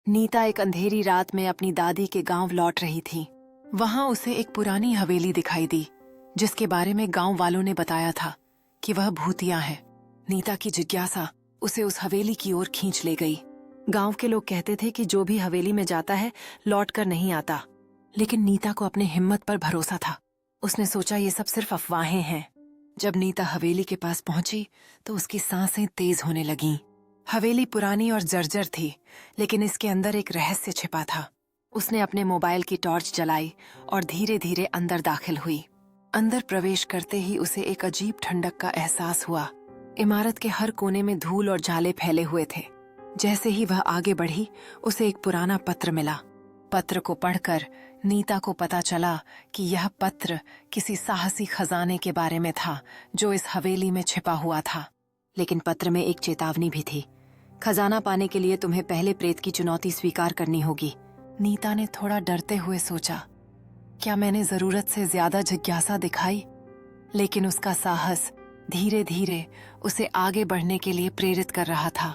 नीता एक अंधेरी रात में अपनी दादी के गांव लौट रही थी। वहां उसे एक पुरानी हवेली दिखाई दी, जिसके बारे में गांव वालों ने बताया था कि वह भूतिया है। नीता की जिज्ञासा उसे उस हवेली की ओर खींच ले गई। गांव के लोग कहते थे कि जो भी हवेली में जाता है लौट कर नहीं आता, लेकिन नीता को अपने हिम्मत पर भरोसा था। उसने सोचा ये सब सिर्फ अफवाहें हैं। जब नीता हवेली के पास पहुंची तो उसकी सांसें तेज होने लगीं। हवेली पुरानी और जर्जर थी, लेकिन इसके अंदर एक रहस्य छिपा था। उसने अपने मोबाइल की टॉर्च जलाई और धीरे धीरे अंदर दाखिल हुई। अंदर प्रवेश करते ही उसे एक अजीब ठंडक का एहसास हुआ। इमारत के हर कोने में धूल और झाले फैले हुए थे। जैसे ही वह आगे बढ़ी, उसे एक पुराना पत्र मिला। पत्र को पढ़कर नीता को पता चला कि यह पत्र किसी साहसी खजाने के बारे में था जो इस हवेली में छिपा हुआ था। लेकिन पत्र में एक चेतावनी भी थी। खजाना पाने के लिए तुम्हें पहले प्रेत की चुनौती स्वीकार करनी होगी। नीता ने थोड़ा डरते हुए सोचा, क्या मैंने जरूरत से ज्यादा जिज्ञासा दिखाई? लेकिन उसका साहस धीरे धीरे उसे आगे बढ़ने के लिए प्रेरित कर रहा था।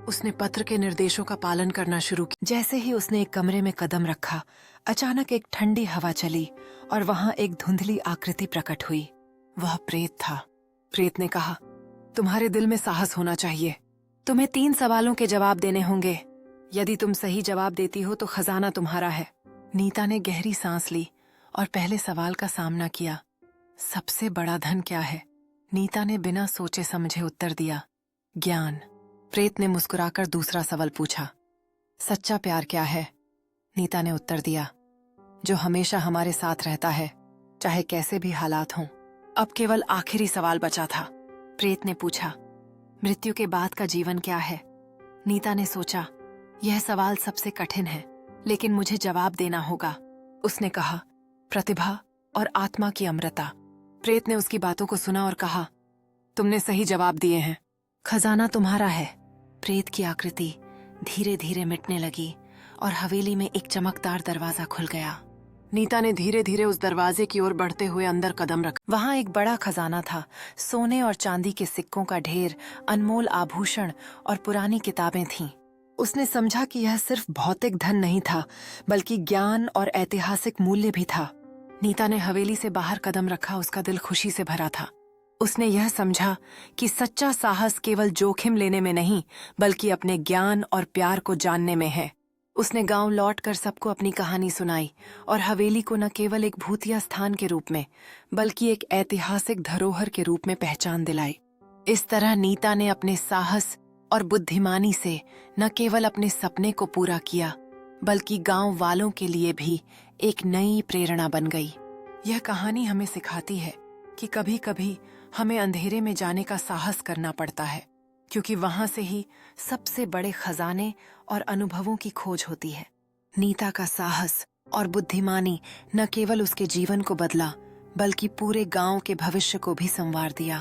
उसने पत्र के निर्देशों का पालन करना शुरू किया। जैसे ही उसने एक कमरे में कदम रखा, अचानक एक ठंडी हवा चली और वहां एक धुंधली आकृति प्रकट हुई। वह प्रेत था। प्रेत ने कहा, तुम्हारे दिल में साहस होना चाहिए। तुम्हें 3 सवालों के जवाब देने होंगे। यदि तुम सही जवाब देती हो तो खजाना तुम्हारा है। नीता ने गहरी सांस ली और पहले सवाल का सामना किया। सबसे बड़ा धन क्या है? नीता ने बिना सोचे समझे उत्तर दिया, ज्ञान। प्रेत ने मुस्कुराकर दूसरा सवाल पूछा, सच्चा प्यार क्या है? नीता ने उत्तर दिया, जो हमेशा हमारे साथ रहता है, चाहे कैसे भी हालात हों। अब केवल आखिरी सवाल बचा था। प्रेत ने पूछा, मृत्यु के बाद का जीवन क्या है? नीता ने सोचा, यह सवाल सबसे कठिन है, लेकिन मुझे जवाब देना होगा। उसने कहा, प्रतिभा और आत्मा की अमरता। प्रेत ने उसकी बातों को सुना और कहा, तुमने सही जवाब दिए हैं। खजाना तुम्हारा है। प्रेत की आकृति धीरे धीरे मिटने लगी और हवेली में एक चमकदार दरवाजा खुल गया। नीता ने धीरे धीरे उस दरवाजे की ओर बढ़ते हुए अंदर कदम रखा। वहां एक बड़ा खजाना था। सोने और चांदी के सिक्कों का ढेर, अनमोल आभूषण और पुरानी किताबें थीं। उसने समझा कि यह सिर्फ भौतिक धन नहीं था, बल्कि ज्ञान और ऐतिहासिक मूल्य भी था। नीता ने हवेली से बाहर कदम रखा। उसका दिल खुशी से भरा था। उसने यह समझा कि सच्चा साहस केवल जोखिम लेने में नहीं, बल्कि अपने ज्ञान और प्यार को जानने में है। उसने गांव लौटकर सबको अपनी कहानी सुनाई और हवेली को न केवल एक भूतिया स्थान के रूप में, बल्कि एक ऐतिहासिक धरोहर के रूप में पहचान दिलाई। इस तरह नीता ने अपने साहस और बुद्धिमानी से न केवल अपने सपने को पूरा किया, बल्कि गांव वालों के लिए भी एक नई प्रेरणा बन गई। यह कहानी हमें सिखाती है कि कभी कभी हमें अंधेरे में जाने का साहस करना पड़ता है, क्योंकि वहां से ही सबसे बड़े खजाने और अनुभवों की खोज होती है। नीता का साहस और बुद्धिमानी न केवल उसके जीवन को बदला, बल्कि पूरे गांव के भविष्य को भी संवार दिया।